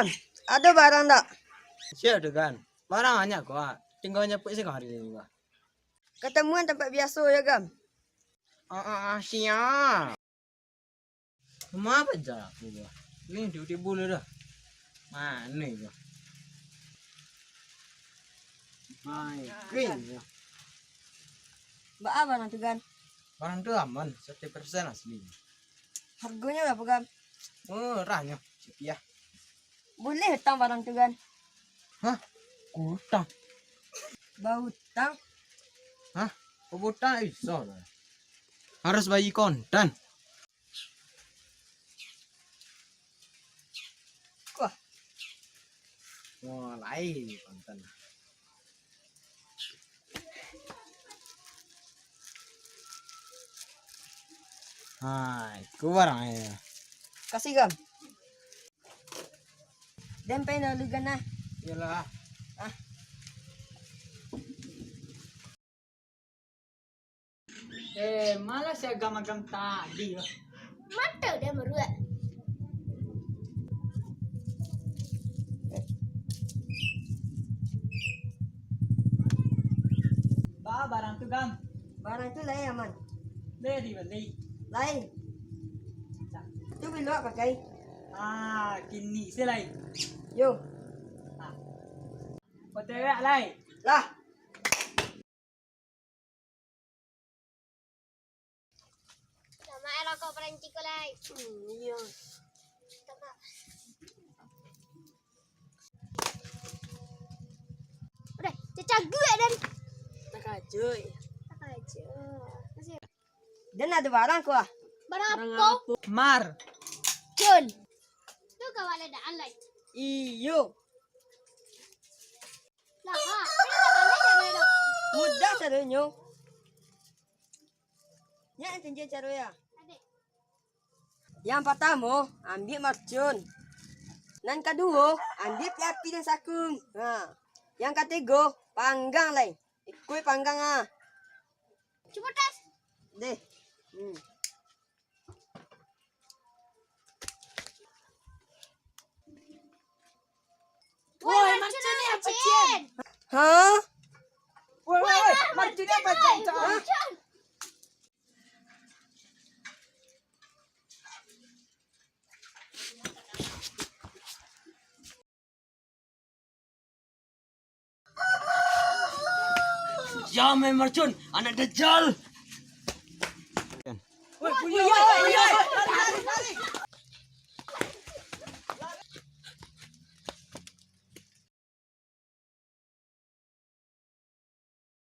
Gam, ada barang tak? Siap tu kan. Barang banyak kok. Tinggal nyepuk sekali ni kok. Ketemuan tempat biasa ya Gam. Siap. Rumah apa je aku kok. Ni tiba-tiba le dah. Mana kok. Hai, green. Mbak apa nanti Gam? Barang tu aman, 100% asli. Harganya berapa Gam? Murahnya. Sepiah. Boleh hutang barang tu Gam? Hah? Hutang? Bau hutang? Hah? Hutang bisa lah. Harus bagi kontan. Wah, Mulai kontan. Hai, ku barangnya. kasih Gam. Dempeng dah ligan nah. Yalah. Malas ya agam-agam tadi. Mata dia meruat. Barang tu gam. Barang tu lain aman. Beli beli. Lain. Tu bila pakai? Kini saya lain. Yo, Potera lain. lah. Sama era kau peranci kau lai. Iya. Sama. Udah, cecah gue dan Tak ajoy. apa aja. Masih Dan ada barang ku ah. berapa? Mar. Jun. Tu kau ada alai. Iyo. Lah, ini tak alai dah. Mudah caranya. Ya, tinggi cara ya. Adik. Yang pertama, ambil marcun. Dan kedua, ambil api dan sakung. Yang ketiga, panggang lah. Ikut panggang ah. Cuba tes. Deh. Woi, macam ni apa Cien? Hah? Woi, macam ni apa Cien? Jam mercun, anak dajjal. Woi, punya.